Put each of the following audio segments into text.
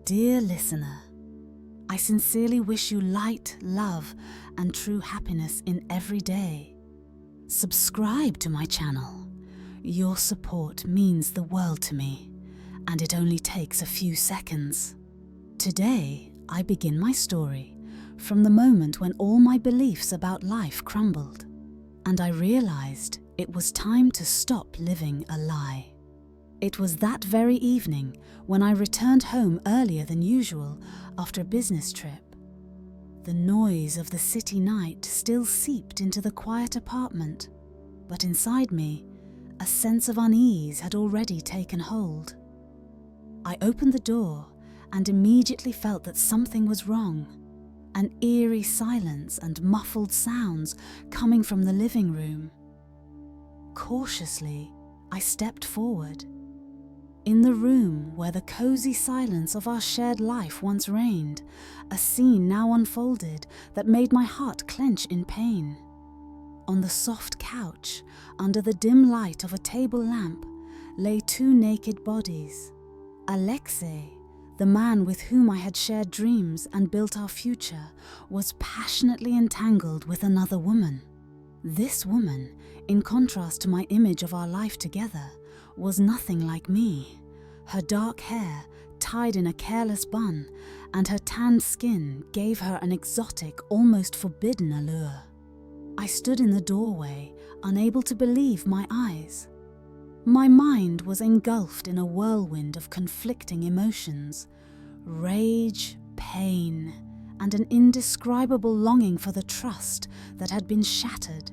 Dear listener, I sincerely wish you light, love, and true happiness in every day. Subscribe to my channel. Your support means the world to me, and it only takes a few seconds. Today, I begin my story from the moment when all my beliefs about life crumbled, and I realized it was time to stop living a lie. It was that very evening when I returned home earlier than usual after a business trip. The noise of the city night still seeped into the quiet apartment, but inside me, a sense of unease had already taken hold. I opened the door and immediately felt that something was wrong. An eerie silence and muffled sounds coming from the living room. Cautiously, I stepped forward. In the room where the cozy silence of our shared life once reigned, a scene now unfolded that made my heart clench in pain. On the soft couch, under the dim light of a table lamp, lay two naked bodies. Alexei, the man with whom I had shared dreams and built our future, was passionately entangled with another woman. This woman, in contrast to my image of our life together, was nothing like me. Her dark hair, tied in a careless bun, and her tanned skin gave her an exotic, almost forbidden allure. I stood in the doorway, unable to believe my eyes. My mind was engulfed in a whirlwind of conflicting emotions: rage, pain, and an indescribable longing for the trust that had been shattered.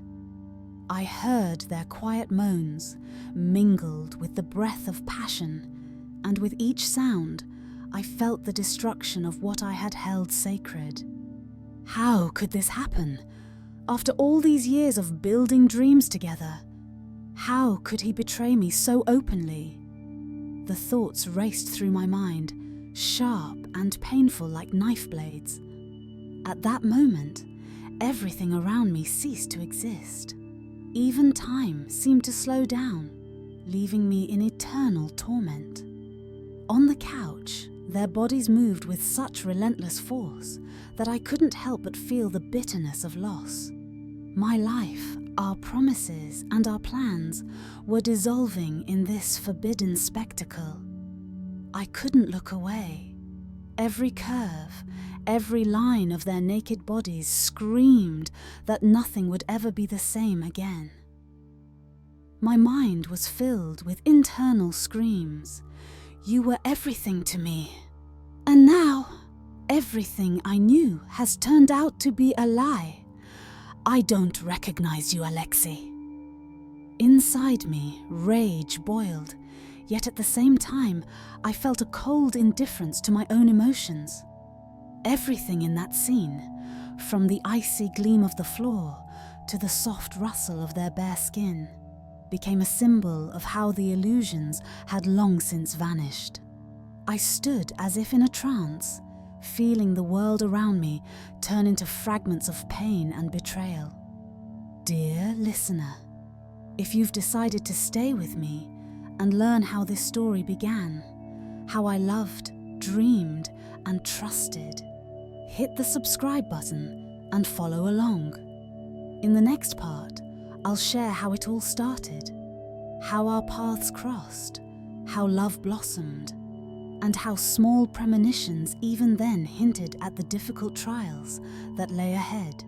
I heard their quiet moans, mingled with the breath of passion, and with each sound, I felt the destruction of what I had held sacred. How could this happen? After all these years of building dreams together, how could he betray me so openly? The thoughts raced through my mind, sharp and painful like knife blades. At that moment, everything around me ceased to exist. Even time seemed to slow down, leaving me in eternal torment. On the couch, their bodies moved with such relentless force that I couldn't help but feel the bitterness of loss. My life, our promises, and our plans were dissolving in this forbidden spectacle. I couldn't look away. Every curve, every line of their naked bodies screamed that nothing would ever be the same again. My mind was filled with internal screams. You were everything to me. And now, everything I knew has turned out to be a lie. I don't recognize you, Alexei. Inside me, rage boiled, yet at the same time, I felt a cold indifference to my own emotions. Everything in that scene, from the icy gleam of the floor to the soft rustle of their bare skin, became a symbol of how the illusions had long since vanished. I stood as if in a trance, feeling the world around me turn into fragments of pain and betrayal. Dear listener, if you've decided to stay with me and learn how this story began, how I loved, dreamed, and trusted, hit the subscribe button and follow along. In the next part, I'll share how it all started, how our paths crossed, how love blossomed, and how small premonitions even then hinted at the difficult trials that lay ahead.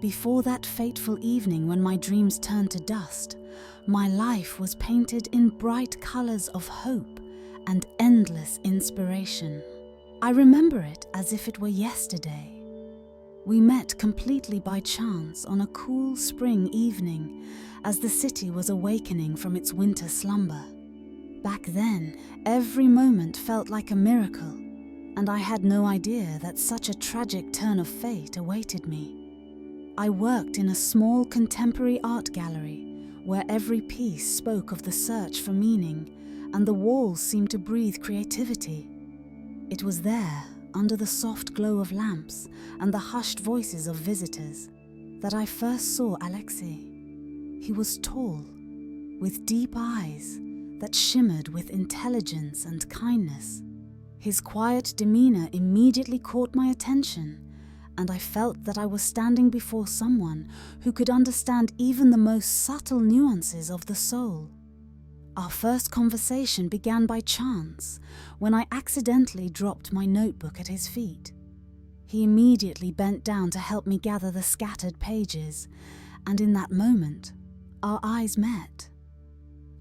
Before that fateful evening when my dreams turned to dust, my life was painted in bright colors of hope and endless inspiration. I remember it as if it were yesterday. We met completely by chance on a cool spring evening as the city was awakening from its winter slumber. Back then, every moment felt like a miracle, and I had no idea that such a tragic turn of fate awaited me. I worked in a small contemporary art gallery where every piece spoke of the search for meaning, and the walls seemed to breathe creativity. It was there, under the soft glow of lamps and the hushed voices of visitors, that I first saw Alexei. He was tall, with deep eyes that shimmered with intelligence and kindness. His quiet demeanor immediately caught my attention, and I felt that I was standing before someone who could understand even the most subtle nuances of the soul. Our first conversation began by chance, when I accidentally dropped my notebook at his feet. He immediately bent down to help me gather the scattered pages, and in that moment, our eyes met.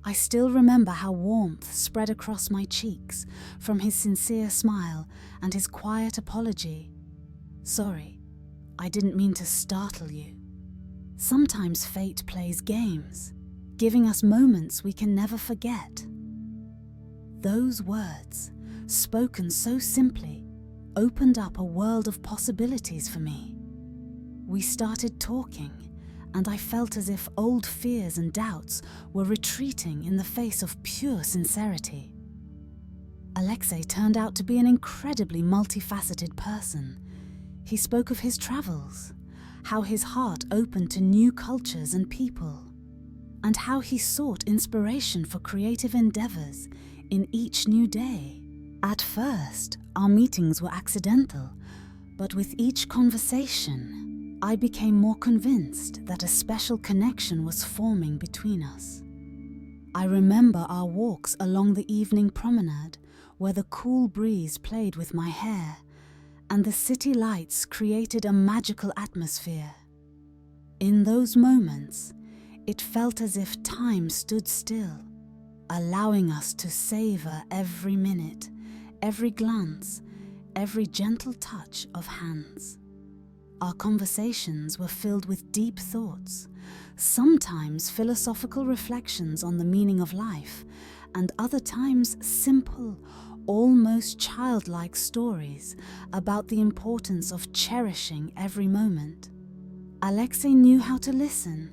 I still remember how warmth spread across my cheeks from his sincere smile and his quiet apology. "Sorry, I didn't mean to startle you." Sometimes fate plays games, giving us moments we can never forget. Those words, spoken so simply, opened up a world of possibilities for me. We started talking, and I felt as if old fears and doubts were retreating in the face of pure sincerity. Alexei turned out to be an incredibly multifaceted person. He spoke of his travels, how his heart opened to new cultures and people, and how he sought inspiration for creative endeavors in each new day. At first, our meetings were accidental, but with each conversation, I became more convinced that a special connection was forming between us. I remember our walks along the evening promenade, where the cool breeze played with my hair, and the city lights created a magical atmosphere. In those moments, it felt as if time stood still, allowing us to savor every minute, every glance, every gentle touch of hands. Our conversations were filled with deep thoughts, sometimes philosophical reflections on the meaning of life, and other times simple, almost childlike stories about the importance of cherishing every moment. Alexei knew how to listen,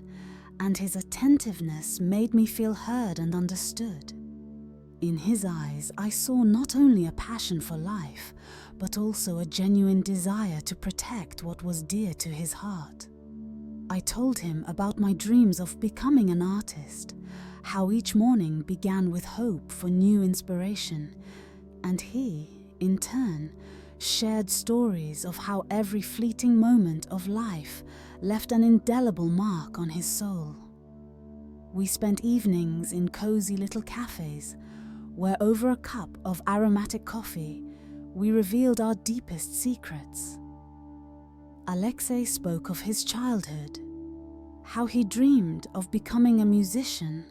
and his attentiveness made me feel heard and understood. In his eyes, I saw not only a passion for life, but also a genuine desire to protect what was dear to his heart. I told him about my dreams of becoming an artist, how each morning began with hope for new inspiration, and he, in turn, shared stories of how every fleeting moment of life left an indelible mark on his soul. We spent evenings in cozy little cafes, where over a cup of aromatic coffee, we revealed our deepest secrets. Alexei spoke of his childhood, how he dreamed of becoming a musician,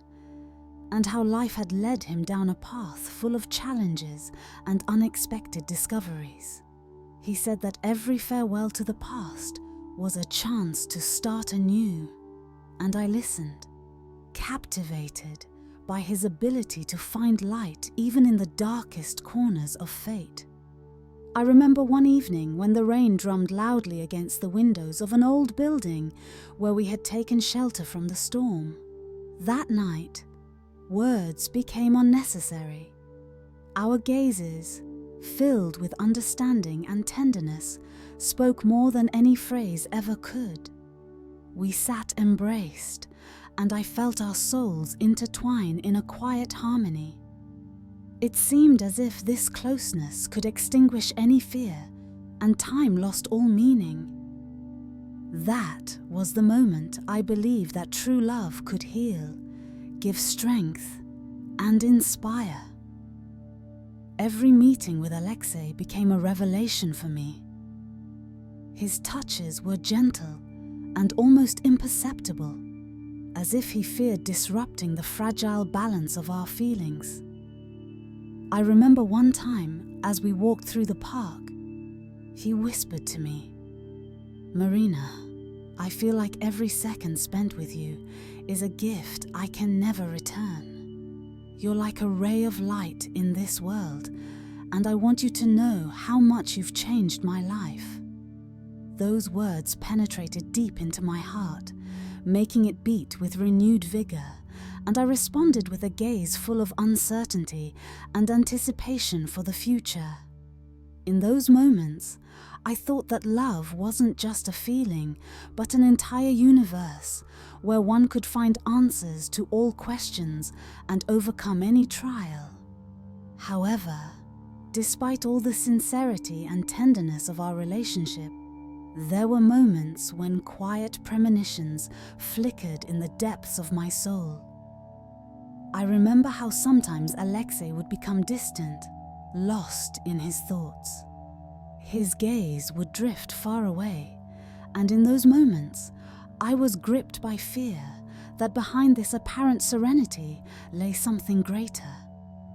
and how life had led him down a path full of challenges and unexpected discoveries. He said that every farewell to the past was a chance to start anew, and I listened, captivated by his ability to find light even in the darkest corners of fate. I remember one evening when the rain drummed loudly against the windows of an old building where we had taken shelter from the storm. That night, words became unnecessary. Our gazes, filled with understanding and tenderness, spoke more than any phrase ever could. We sat embraced, and I felt our souls intertwine in a quiet harmony. It seemed as if this closeness could extinguish any fear, and time lost all meaning. That was the moment I believed that true love could heal, give strength, and inspire. Every meeting with Alexei became a revelation for me. His touches were gentle and almost imperceptible, as if he feared disrupting the fragile balance of our feelings. I remember one time, as we walked through the park, he whispered to me, "Marina, I feel like every second spent with you is a gift I can never return. You're like a ray of light in this world, and I want you to know how much you've changed my life." Those words penetrated deep into my heart, making it beat with renewed vigor, and I responded with a gaze full of uncertainty and anticipation for the future. In those moments, I thought that love wasn't just a feeling, but an entire universe where one could find answers to all questions and overcome any trial. However, despite all the sincerity and tenderness of our relationship, there were moments when quiet premonitions flickered in the depths of my soul. I remember how sometimes Alexei would become distant, lost in his thoughts. His gaze would drift far away, and in those moments, I was gripped by fear that behind this apparent serenity lay something greater,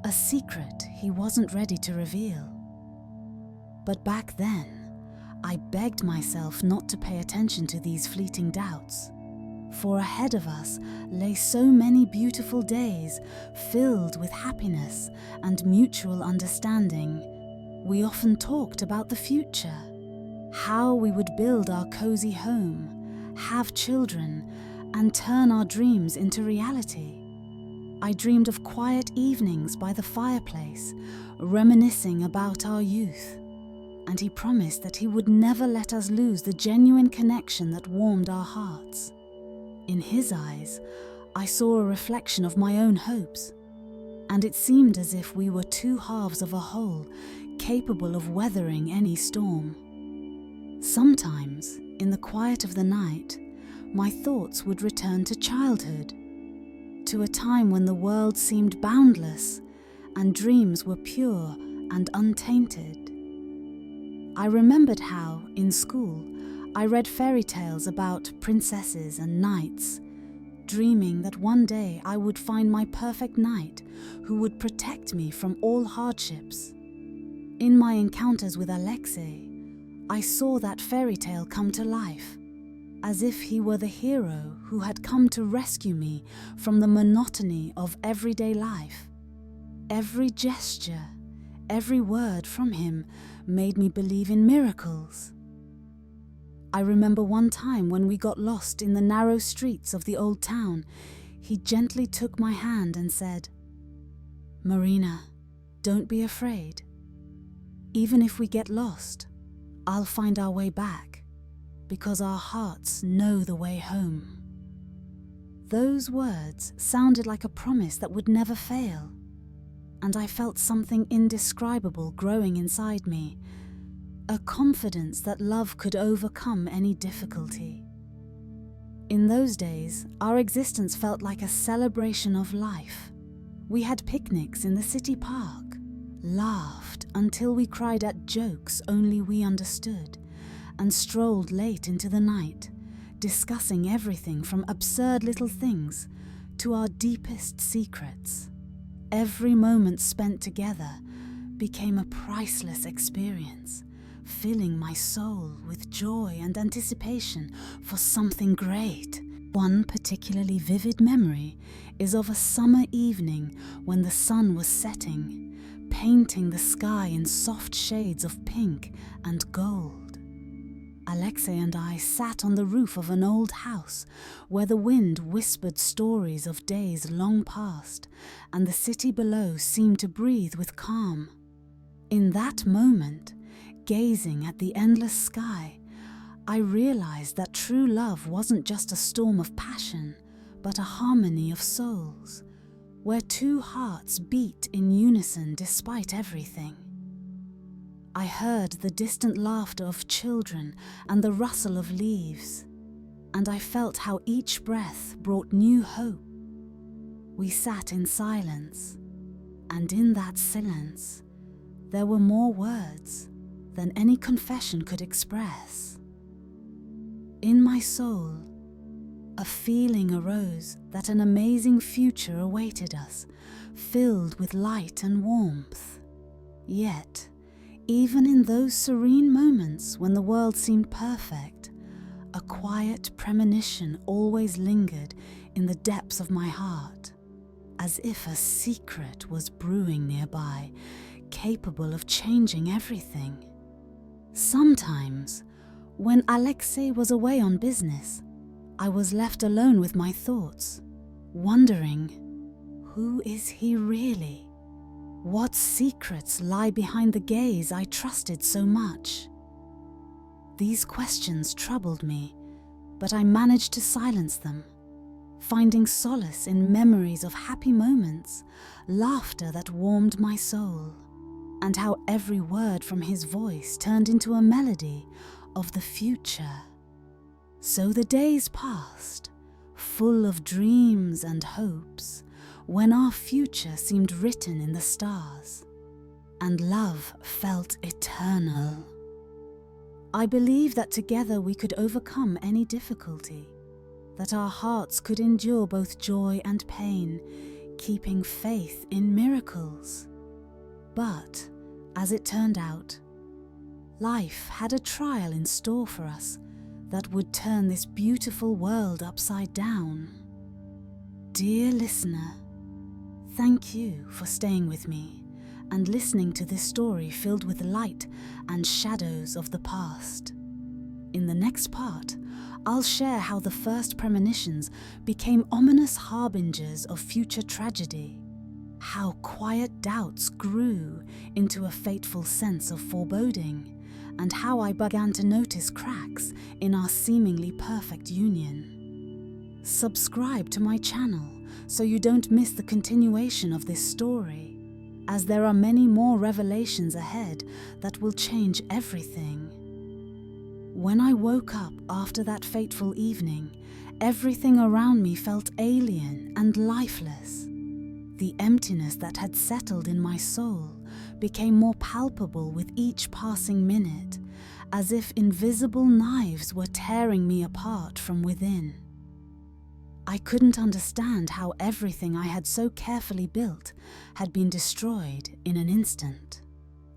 a secret he wasn't ready to reveal. But back then, I begged myself not to pay attention to these fleeting doubts, for ahead of us lay so many beautiful days filled with happiness and mutual understanding. We often talked about the future, how we would build our cozy home, have children, and turn our dreams into reality. I dreamed of quiet evenings by the fireplace, reminiscing about our youth, and he promised that he would never let us lose the genuine connection that warmed our hearts. In his eyes, I saw a reflection of my own hopes, and it seemed as if we were two halves of a whole, capable of weathering any storm. Sometimes, in the quiet of the night, my thoughts would return to childhood, to a time when the world seemed boundless and dreams were pure and untainted. I remembered how, in school, I read fairy tales about princesses and knights, dreaming that one day I would find my perfect knight who would protect me from all hardships. In my encounters with Alexei, I saw that fairy tale come to life, as if he were the hero who had come to rescue me from the monotony of everyday life. Every gesture, every word from him made me believe in miracles. I remember one time when we got lost in the narrow streets of the old town, he gently took my hand and said, "Marina, don't be afraid. Even if we get lost, I'll find our way back, because our hearts know the way home." Those words sounded like a promise that would never fail, and I felt something indescribable growing inside me, a confidence that love could overcome any difficulty. In those days, our existence felt like a celebration of life. We had picnics in the city park, laughed until we cried at jokes only we understood, and strolled late into the night, discussing everything from absurd little things to our deepest secrets. Every moment spent together became a priceless experience, filling my soul with joy and anticipation for something great. One particularly vivid memory is of a summer evening when the sun was setting, painting the sky in soft shades of pink and gold. Alexei and I sat on the roof of an old house where the wind whispered stories of days long past, and the city below seemed to breathe with calm. In that moment, gazing at the endless sky, I realized that true love wasn't just a storm of passion, but a harmony of souls, where two hearts beat in unison despite everything. I heard the distant laughter of children and the rustle of leaves, and I felt how each breath brought new hope. We sat in silence, and in that silence, there were more words than any confession could express. In my soul, a feeling arose that an amazing future awaited us, filled with light and warmth. Yet, even in those serene moments when the world seemed perfect, a quiet premonition always lingered in the depths of my heart, as if a secret was brewing nearby, capable of changing everything. Sometimes, when Alexei was away on business, I was left alone with my thoughts, wondering, who is he really? What secrets lie behind the gaze I trusted so much? These questions troubled me, but I managed to silence them, finding solace in memories of happy moments, laughter that warmed my soul. and how every word from his voice turned into a melody of the future. So the days passed, full of dreams and hopes, when our future seemed written in the stars, and love felt eternal. I believe that together we could overcome any difficulty, that our hearts could endure both joy and pain, keeping faith in miracles. But, as it turned out, life had a trial in store for us that would turn this beautiful world upside down. Dear listener, thank you for staying with me and listening to this story filled with light and shadows of the past. In the next part, I'll share how the first premonitions became ominous harbingers of future tragedy, how quiet doubts grew into a fateful sense of foreboding, and how I began to notice cracks in our seemingly perfect union. Subscribe to my channel so you don't miss the continuation of this story, as there are many more revelations ahead that will change everything. When I woke up after that fateful evening, everything around me felt alien and lifeless. The emptiness that had settled in my soul became more palpable with each passing minute, as if invisible knives were tearing me apart from within. I couldn't understand how everything I had so carefully built had been destroyed in an instant.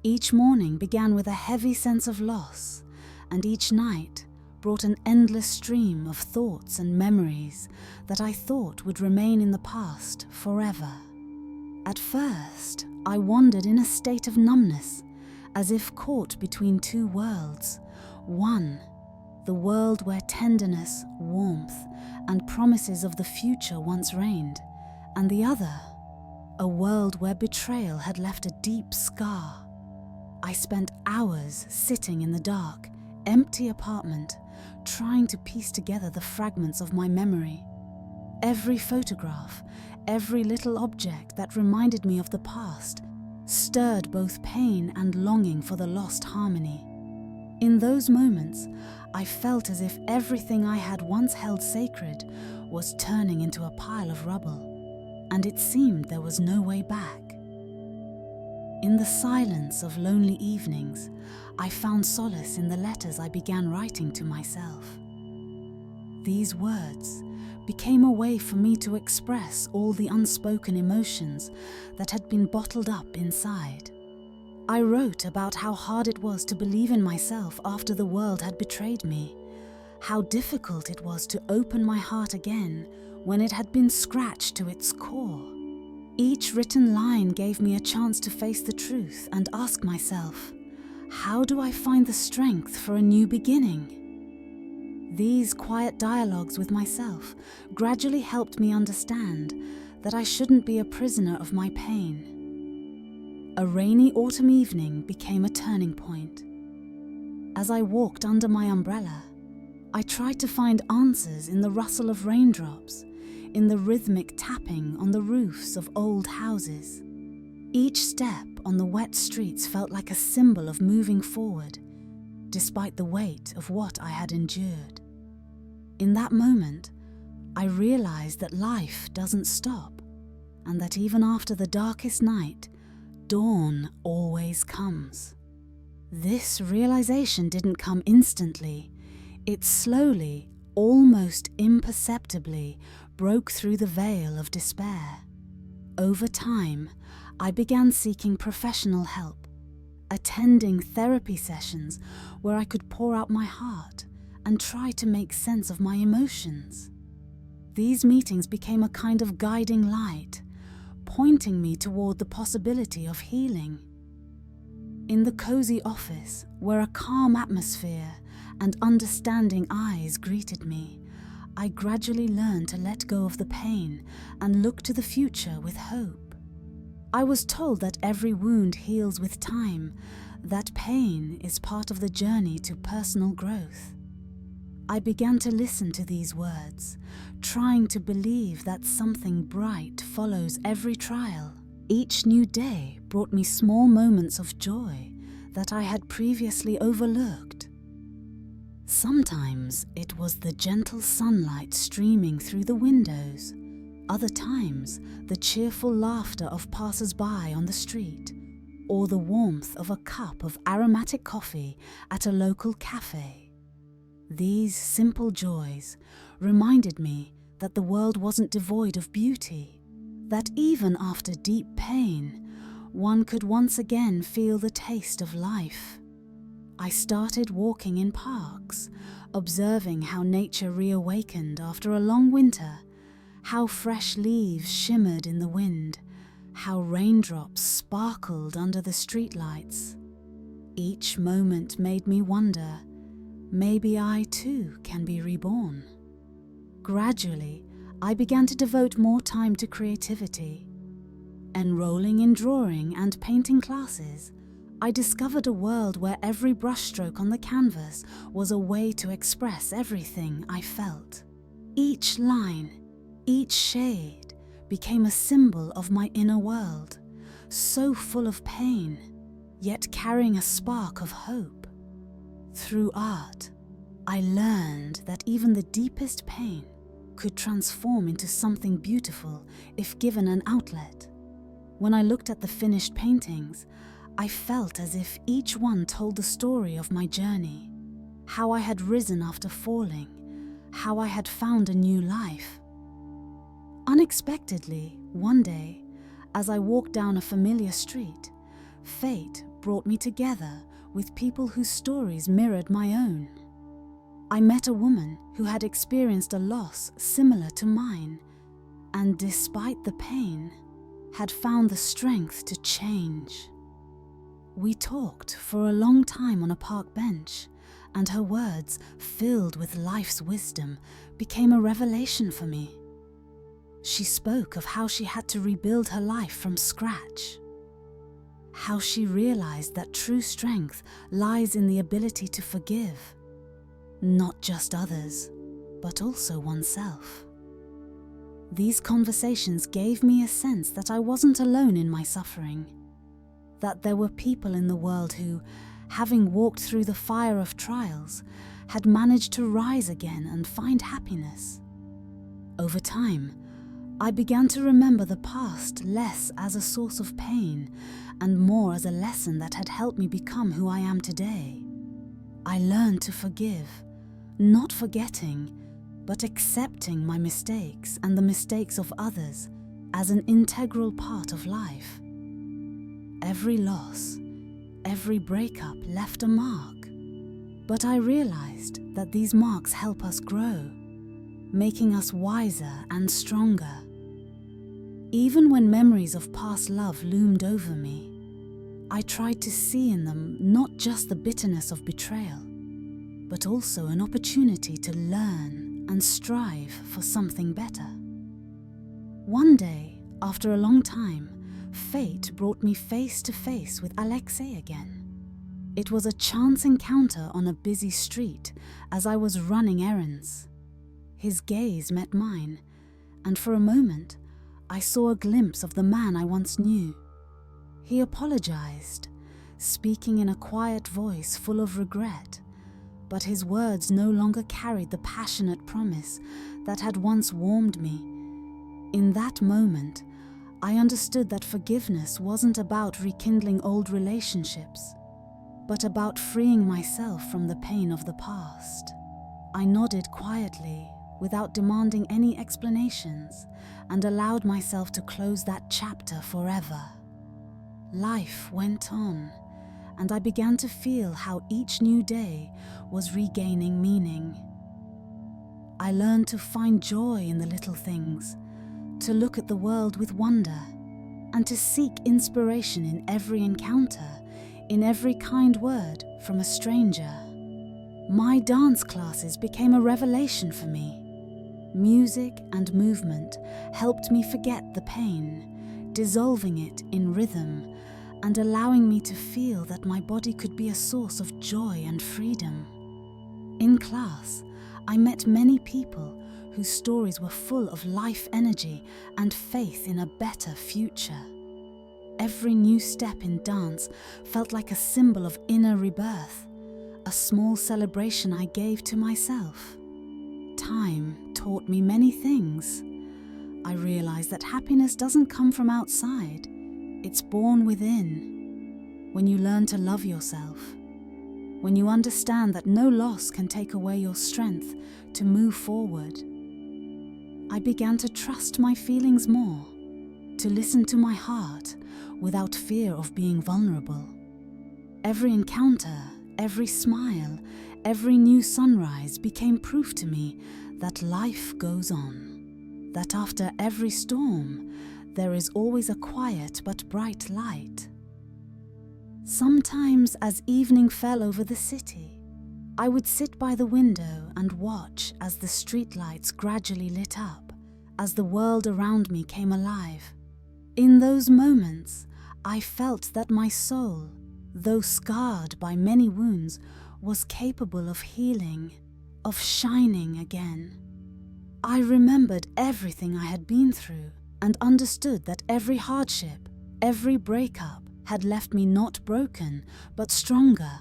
Each morning began with a heavy sense of loss, and each night brought an endless stream of thoughts and memories that I thought would remain in the past forever. At first, I wandered in a state of numbness, as if caught between two worlds. One, the world where tenderness, warmth, and promises of the future once reigned, and the other, a world where betrayal had left a deep scar. I spent hours sitting in the dark, empty apartment, trying to piece together the fragments of my memory. Every photograph, every little object that reminded me of the past, stirred both pain and longing for the lost harmony. In those moments, I felt as if everything I had once held sacred was turning into a pile of rubble, and it seemed there was no way back. In the silence of lonely evenings, I found solace in the letters I began writing to myself. These words became a way for me to express all the unspoken emotions that had been bottled up inside. I wrote about how hard it was to believe in myself after the world had betrayed me, how difficult it was to open my heart again when it had been scratched to its core. Each written line gave me a chance to face the truth and ask myself, how do I find the strength for a new beginning? These quiet dialogues with myself gradually helped me understand that I shouldn't be a prisoner of my pain. A rainy autumn evening became a turning point. As I walked under my umbrella, I tried to find answers in the rustle of raindrops, in the rhythmic tapping on the roofs of old houses. Each step on the wet streets felt like a symbol of moving forward, despite the weight of what I had endured. In that moment, I realized that life doesn't stop, and that even after the darkest night, dawn always comes. This realization didn't come instantly. It slowly, almost imperceptibly, broke through the veil of despair. Over time, I began seeking professional help, attending therapy sessions where I could pour out my heart and try to make sense of my emotions. These meetings became a kind of guiding light, pointing me toward the possibility of healing. In the cozy office, where a calm atmosphere and understanding eyes greeted me, I gradually learned to let go of the pain and look to the future with hope. I was told that every wound heals with time, that pain is part of the journey to personal growth. I began to listen to these words, trying to believe that something bright follows every trial. Each new day brought me small moments of joy that I had previously overlooked. Sometimes it was the gentle sunlight streaming through the windows, other times the cheerful laughter of passers-by on the street, or the warmth of a cup of aromatic coffee at a local cafe. These simple joys reminded me that the world wasn't devoid of beauty, that even after deep pain, one could once again feel the taste of life. I started walking in parks, observing how nature reawakened after a long winter, how fresh leaves shimmered in the wind, how raindrops sparkled under the streetlights. Each moment made me wonder, maybe I too can be reborn. Gradually, I began to devote more time to creativity. Enrolling in drawing and painting classes, I discovered a world where every brushstroke on the canvas was a way to express everything I felt. Each line, each shade became a symbol of my inner world, so full of pain, yet carrying a spark of hope. Through art, I learned that even the deepest pain could transform into something beautiful if given an outlet. When I looked at the finished paintings, I felt as if each one told the story of my journey, how I had risen after falling, how I had found a new life. Unexpectedly, one day, as I walked down a familiar street, fate brought me together with people whose stories mirrored my own. I met a woman who had experienced a loss similar to mine, and despite the pain, had found the strength to change. We talked for a long time on a park bench, and her words, filled with life's wisdom, became a revelation for me. She spoke of how she had to rebuild her life from scratch, how she realized that true strength lies in the ability to forgive, not just others, but also oneself. These conversations gave me a sense that I wasn't alone in my suffering, that there were people in the world who, having walked through the fire of trials, had managed to rise again and find happiness. Over time, I began to remember the past less as a source of pain and more as a lesson that had helped me become who I am today. I learned to forgive, not forgetting, but accepting my mistakes and the mistakes of others as an integral part of life. Every loss, every breakup left a mark, but I realized that these marks help us grow, making us wiser and stronger. Even when memories of past love loomed over me, I tried to see in them not just the bitterness of betrayal, but also an opportunity to learn and strive for something better. One day, after a long time, fate brought me face to face with Alexei again. It was a chance encounter on a busy street as I was running errands. His gaze met mine, and for a moment, I saw a glimpse of the man I once knew. He apologized, speaking in a quiet voice full of regret, but his words no longer carried the passionate promise that had once warmed me. In that moment, I understood that forgiveness wasn't about rekindling old relationships, but about freeing myself from the pain of the past. I nodded quietly, without demanding any explanations, and allowed myself to close that chapter forever. Life went on, and I began to feel how each new day was regaining meaning. I learned to find joy in the little things, to look at the world with wonder, and to seek inspiration in every encounter, in every kind word from a stranger. My dance classes became a revelation for me. Music and movement helped me forget the pain, dissolving it in rhythm and allowing me to feel that my body could be a source of joy and freedom. In class, I met many people whose stories were full of life energy and faith in a better future. every new step in dance felt like a symbol of inner rebirth, a small celebration I gave to myself. Time taught me many things. I realized that happiness doesn't come from outside, it's born within. When you learn to love yourself, when you understand that no loss can take away your strength to move forward, I began to trust my feelings more, to listen to my heart without fear of being vulnerable. Every encounter, every smile, every new sunrise became proof to me that life goes on, that after every storm, there is always a quiet but bright light. Sometimes, as evening fell over the city, I would sit by the window and watch as the streetlights gradually lit up, as the world around me came alive. In those moments, I felt that my soul, though scarred by many wounds, was capable of healing, of shining again. I remembered everything I had been through and understood that every hardship, every breakup had left me not broken, but stronger.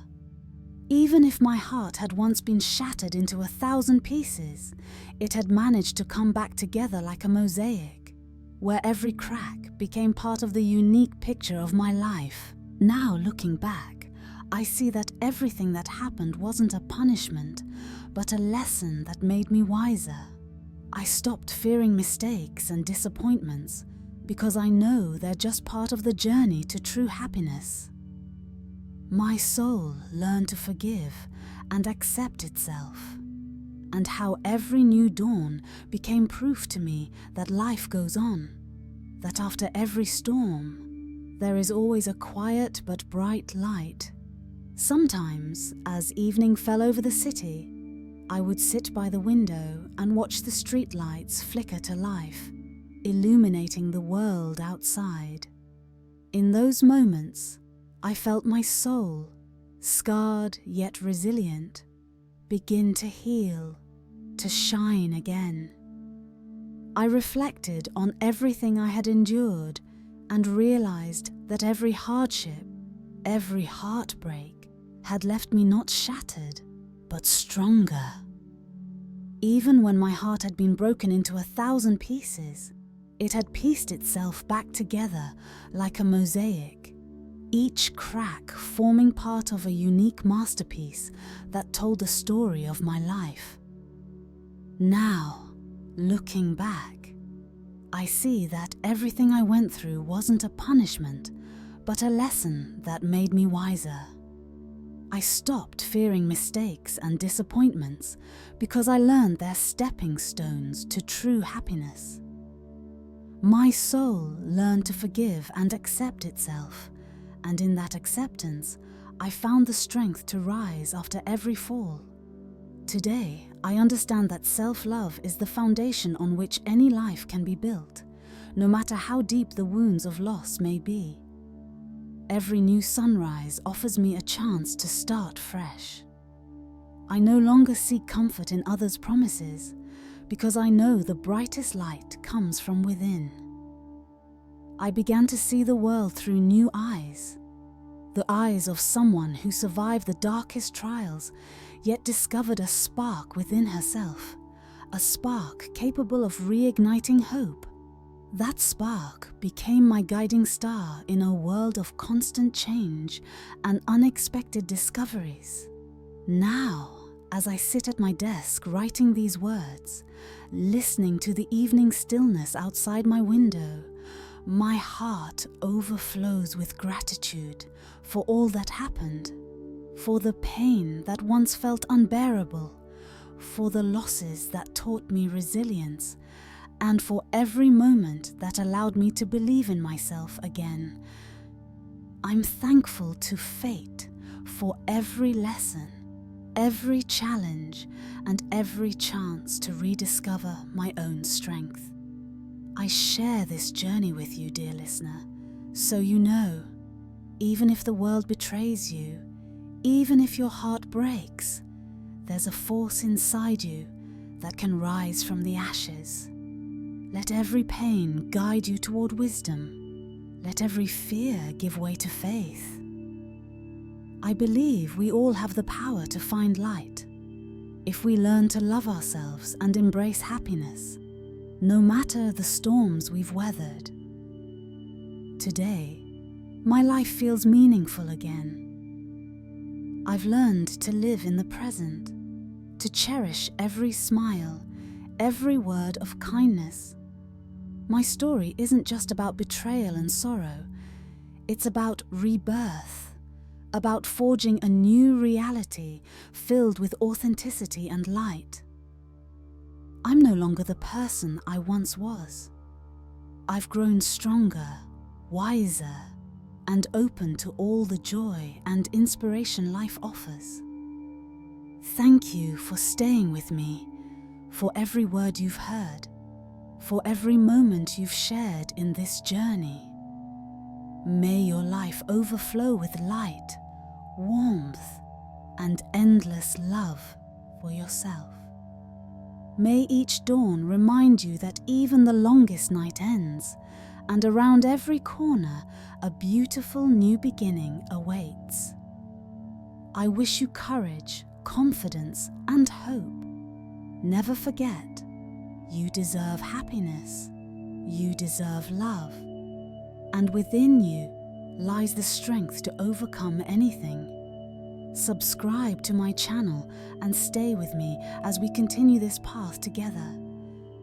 Even if my heart had once been shattered into 1,000 pieces, it had managed to come back together like a mosaic, where every crack became part of the unique picture of my life. Now, looking back, I see that everything that happened wasn't a punishment, but a lesson that made me wiser. I stopped fearing mistakes and disappointments because I know they're just part of the journey to true happiness. My soul learned to forgive and accept itself, and how every new dawn became proof to me that life goes on, that after every storm, there is always a quiet but bright light. Sometimes, as evening fell over the city, I would sit by the window and watch the streetlights flicker to life, illuminating the world outside. In those moments, I felt my soul, scarred yet resilient, begin to heal, to shine again. I reflected on everything I had endured and realized that every hardship, every heartbreak had left me not shattered, but stronger. Even when my heart had been broken into 1,000 pieces, it had pieced itself back together like a mosaic, each crack forming part of a unique masterpiece that told the story of my life. Now, looking back, I see that everything I went through wasn't a punishment, but a lesson that made me wiser. I stopped fearing mistakes and disappointments because I learned they're stepping stones to true happiness. My soul learned to forgive and accept itself, and in that acceptance, I found the strength to rise after every fall. Today, I understand that self-love is the foundation on which any life can be built, no matter how deep the wounds of loss may be. Every new sunrise offers me a chance to start fresh. I no longer seek comfort in others' promises, because I know the brightest light comes from within. I began to see the world through new eyes, the eyes of someone who survived the darkest trials, yet discovered a spark within herself, a spark capable of reigniting hope. That spark became my guiding star in a world of constant change and unexpected discoveries. Now, as I sit at my desk writing these words, listening to the evening stillness outside my window, my heart overflows with gratitude for all that happened, for the pain that once felt unbearable, for the losses that taught me resilience, and for every moment that allowed me to believe in myself again. I'm thankful to fate for every lesson, every challenge, and every chance to rediscover my own strength. I share this journey with you, dear listener, so you know, even if the world betrays you, even if your heart breaks, there's a force inside you that can rise from the ashes. Let every pain guide you toward wisdom. Let every fear give way to faith. I believe we all have the power to find light if we learn to love ourselves and embrace happiness, no matter the storms we've weathered. Today, my life feels meaningful again. I've learned to live in the present, to cherish every smile, every word of kindness. My story isn't just about betrayal and sorrow, it's about rebirth, about forging a new reality filled with authenticity and light. I'm no longer the person I once was. I've grown stronger, wiser, and open to all the joy and inspiration life offers. Thank you for staying with me, for every word you've heard, for every moment you've shared in this journey. May your life overflow with light, warmth, and endless love for yourself. May each dawn remind you that even the longest night ends, and around every corner a beautiful new beginning awaits. I wish you courage, confidence, and hope. Never forget, you deserve happiness, you deserve love, and within you lies the strength to overcome anything. Subscribe to my channel and stay with me as we continue this path together,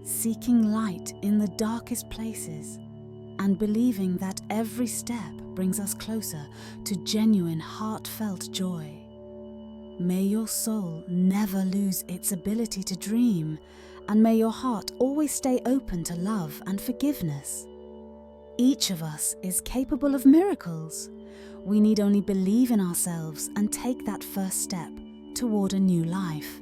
seeking light in the darkest places and believing that every step brings us closer to genuine, heartfelt joy. May your soul never lose its ability to dream, and may your heart always stay open to love and forgiveness. Each of us is capable of miracles. We need only believe in ourselves and take that first step toward a new life.